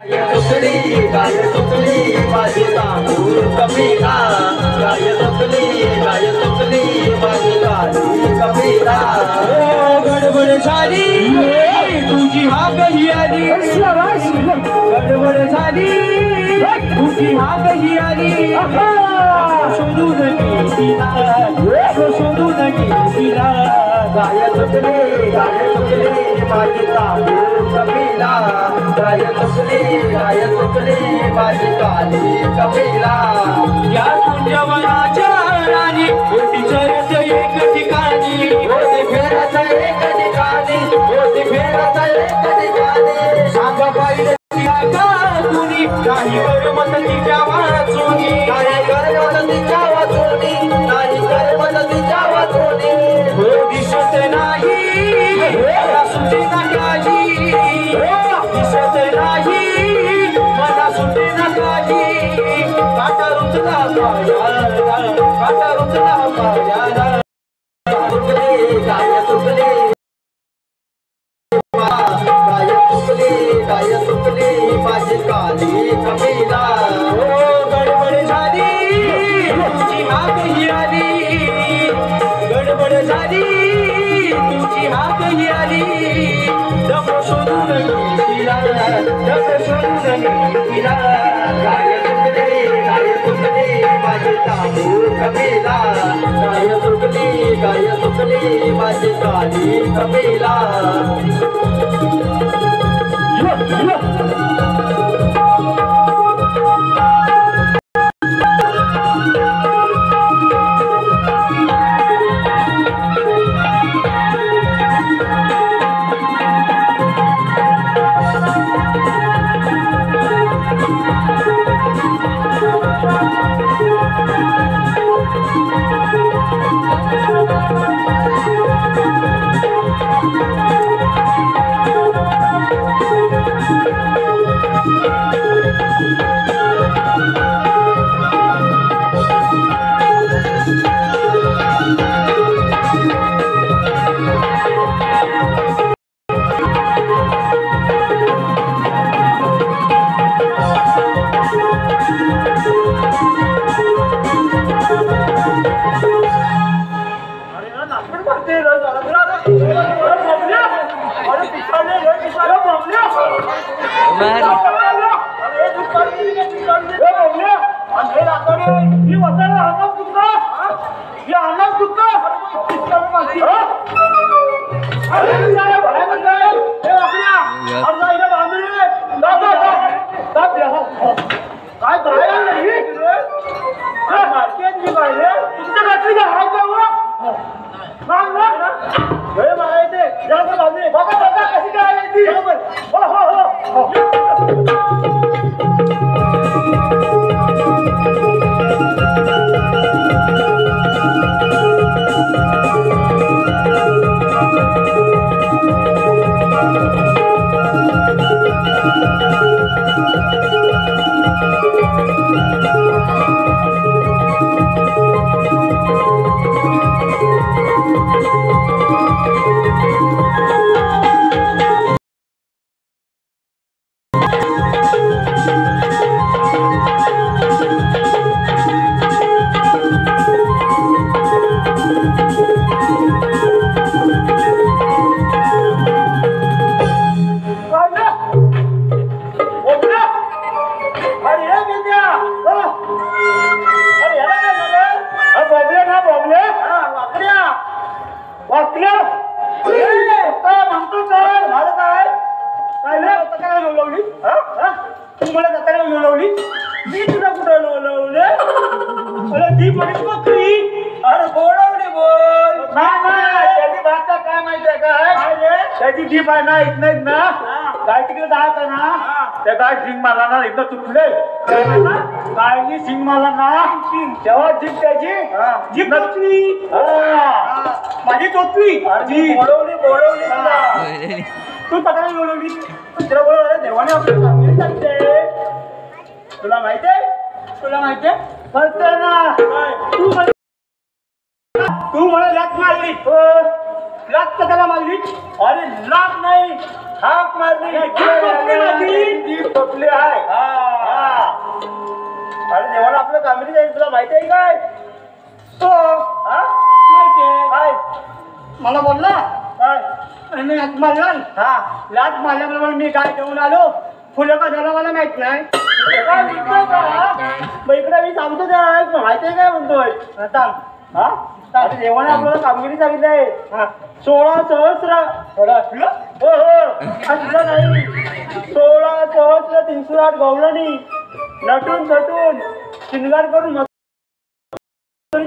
गाय सुकली माझी तांदूळ कपिला गाय सुकली माझी काली कपिला गडबड झाली तुझी हाक ही आली गडबड झाली तुझी हाक ही आली शोधून गेलीला गाय सुकली माझी तांदूळ कपिला गाय सुकली माझी काली कपिला या कुंजवनाच्या राणी होती चरत एक ठिकाणी होती फेरत एक ठिकाणी होती फेरत एक ठिकाणी सांग पाहिजे का कुणी काही करमत तिच्या वाचुनी काही करमत तिच्या वाचुनी नाही करमत तिच्या वाचुनी हो दिसत नाही सुची नकाजी दिसत नाही मला सुटे नकाजी काटा रुचला पायाला गाय सुकली माझी काली कपिला हो गडबड झाली तुझी हाक ही आली गडबड झाली तुझी हाक ही आली डब शोधून गेलीला गाय सुकली माझी तांदूळ कपिला गाय सुकली माझी काली कपिला माझी चोचली तू तक्रार बोलवली तुला बोलवलं देवाने आपल्याला चांगली सांगते तुला माहितीये ना तू मला लाच मारली लाच कशाला मारली अरे लाच नाही हाक मारली ती पपली कामगिरी जाईल तुला माहिती आहे काय? तो हा माहितीये काय मला बोलला काय आणि लाट मारला हा लाट मारल्याबरोबर मी काय घेऊन आलो फुलं का झालं मला माहित नाही काय म्हणतोय का? मग इकडे मी सांगतो त्या माहिती आहे काय म्हणतोय सांग हा अरे देवाने आपल्याला कामगिरी सांगितलंय हा 16 सहस्र थोडं असलं हो हो असलं नाही 16 सहस्र 308 गवळणी नटून थटून शिंगार करून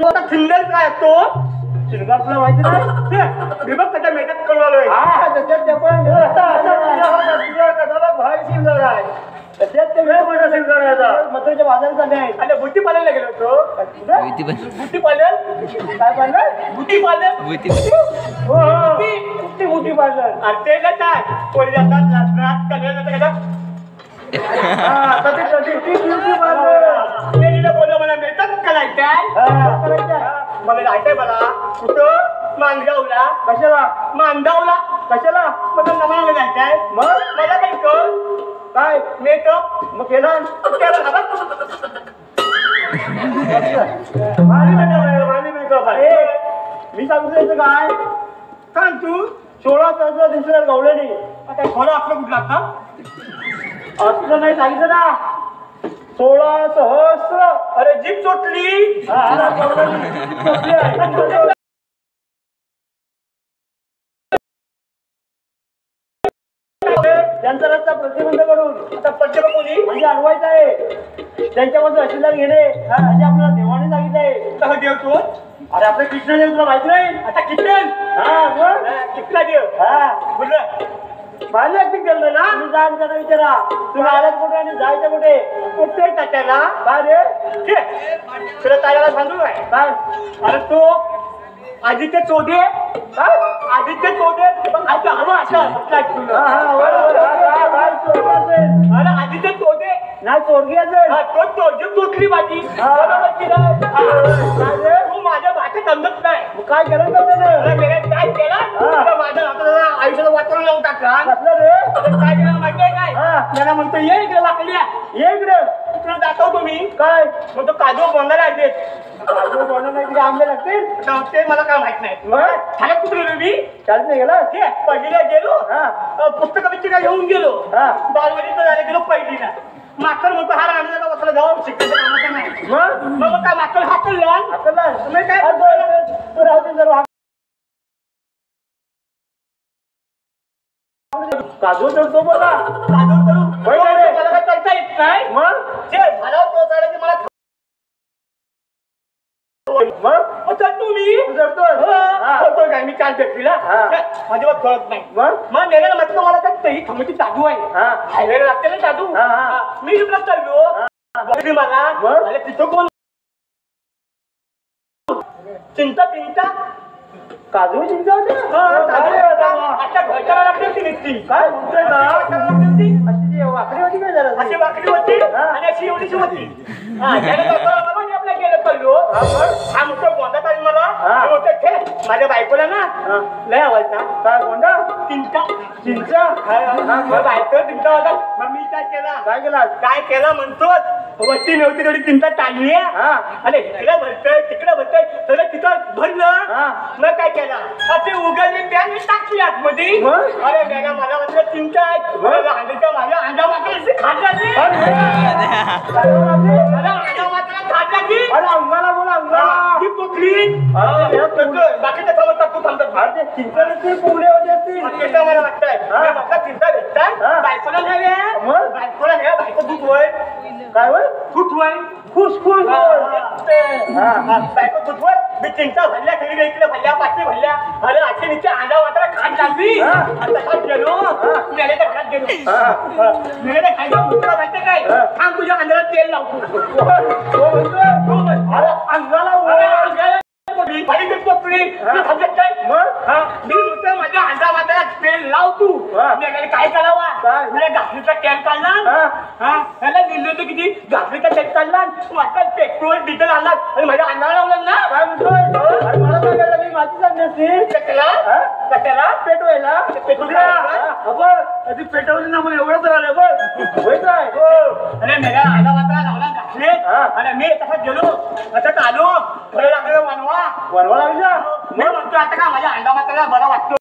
आता सिंगल काय तो शिंगार तुला माहिती नाही मी बघ त्याच्या मेहनत करून आलोय हा त्याच्यात ते पण कथाला भाई शिंगार आहे त्याच्यात ते वेळ मोठा शिंगार आहे मथुरेच्या बाजारात चालले आहेत आणि बुटी पाल्याला गेलो होतो बुटी पालन काय पाहिलं बुटी पालन हो हो कुठली मोठी पाहिलं आणि ते काय कोणी जातात रात कधी जातात हा कधी बोललो मला मेहनत करायचंय मला जायचंय मला कुठं मानगावला कशाला मानगावला कशाला मला नमाला जायचंय मग मला काही कर काय मेकअप मग केलं केला ना मी सांगतो काय सांग तू 16 सहस्र 308 गवळणी आता खरं आपलं कुठलं आता असलं नाही सांगितलं ना 16 सहस्र अरे जीप चोटली त्यांचा रस्ता प्रतिबंध करून आता पट्टे कोणी म्हणजे अडवायचं आहे त्यांच्यापासून अशिलार घेणे असे आपल्याला देवाने सांगितलंय कसा देव तू अरे आपले कृष्णदेव तुला माहिती नाही आता किटन हा किटला देव हा बोललं माझी ऍक्टिंग केलं ना तुम्ही जा त्यांना विचारा तुम्ही आलात कुठे आणि जायचं कुठे कुठे टाकायला काय रे तुला ताऱ्याला सांगू काय काय अरे तो आदित्य चौधे काय आदित्य चौधे आता हवा असा हा हा बरोबर हा काय चोरगी असेल अरे आदित्य चौधे नाही चोरगी असेल तो तोजी तुटली माझी हा. बरोबर की नाही? काय रे? तू माझ्या भाषेत समजत नाही मग काय केलं का त्याने अरे मेरे काय केलं हा. अरे माझ्या हाताला आयुष्याचं वातावरण लावून टाकला कसलं रे अरे काय केलं माहितीये काय हा. त्याला म्हणतो ये इकडे वाकल्या ये इकडे तुला दाखवतो मी काय मग तो काजू बोंगायला आणले काजू बनवून नाही तिथे आंबे लागतील ते मला काय माहित नाही मग झालं कुठे गेलो मी चालत नाही गेला ठीक आहे पहिलीला गेलो हा पुस्तक बिस्तक घेऊन गेलो हा बालवाडीत झालं गेलो पहिलीला माकड म्हणतो हा राहण्याचा बसला जाऊ शिकायचं कामाचं नाही मग मग काय माकड हाकलला हाकलला तुम्ही काय तू राहते जर काजू चढतो बोला काजू करू होय का रे? मला काय करता येत नाही मग जे झालं तो झालं की मला मग चढतो मी तू चढतोय हा. होतो काय मी काल भेटलीला हा. माझ्यावर कळत नाही मग मग मेल्याला म्हटलं मला काय तही थांबायची जादू आहे हा खायला लागते ना जादू हा, हा. मी इकडे चाललो बघली मला मग? मला तिथं कोण चिंता चिंता काजू चिंचा होते आता घरच्याला लागली होती नुसती काय म्हणतोय का अशी ती वाकडी होती काय जरा अशी वाकडी होती हा. आणि अशी एवढीशी होती आपल्या गेलं चाललो हा मोठा गोंदा चालू मला हा. मी म्हणतो, "ठे, माझ्या बायकोला ना हा. लय आवडता काय कोणता चिंता चिंचा मग बायको चिंता होता मग मी काय केला काय केला म्हणतो वरती नव्हती थोडी चिंता टाळली हा. आणि इकडे भरतोय तिकडे भरतोय सगळं तिथं भरलं हा. मग काय केला ते उघडली पॅन मी टाकली आतमध्ये मग? अरे मेला मला वाटलं चिंता आहे मला अंड्याच्या माझ्या अंडा मात्र खात लागली मला अंडा मात्र खात लागली अरे अंगाला बोला अंगाला ती कुठली बाकीच्या कामात टाकू थांबतात अरे ते चिंचाचे पुढे होते असतील चिंता मला वाटतंय हा. मला चिंता भेटतात हा. बायकोला घ्याव्या मग? बायकोला घ्या बायको दूध होय काय होय खूप होय खुश खुश बायको दूध होय मी चिंता भरल्या खाली इकडे भरल्या पाठी भरल्या अरे अशी नीचे अंडा मात्र खात लागली हा. आता खात गेलो मेल्याच्या घरात गेलो मेल्याच्या खायला तुला माहिती काय हा. थांब तुझ्या अंड्याला तेल लावतो तो म्हणतोय अरे अंगाला बोला मी माझ्या अंडा मात्र तेल लाव तू काय करावा काय? मला घासणीचा कॅन काढला त्याला दिलं होतं किती घासणीचा कॅन काढला वाटत पेट्रोल डिझेल आणला आणि माझ्या अंगाला लावलं ना काय म्हणतोय अरे मला सांगायला मी माझी सांगली असती कशाला पेटवायला पेटवली ना मग एवढंच राहिलं बघ होय काय अरे मेरा अंडा मात्र लावला घासले आणि मी तसंच गेलो तसंच आलो थोडं लागलं वनवा लागला मी म्हणतो आता का माझ्या अंडा माताला बरा वाटतो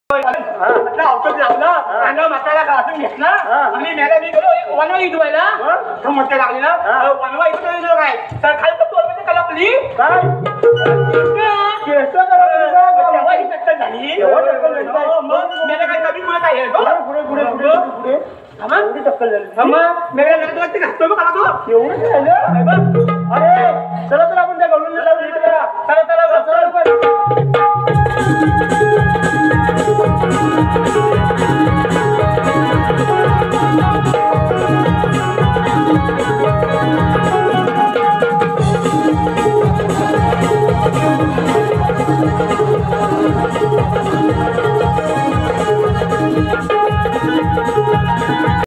औषध लावलं अंडा माताला घासून घेतला आणि मी गेलो वनवा इथवायला समोरच्या लागली ना वनवा इथं काय तर खाली तर तोडमध्ये कलपली काय केस तेव्हा ही टक्कल झाली मग मला काय कमी मुळे काय पुढे पुढे पुढे पुढे एवढी टक्कल झाली मेरा लगतो वाटते घासतो बघ आला तो एवढं झालं अरे चला तर आपण त्या गवळणीला चला चला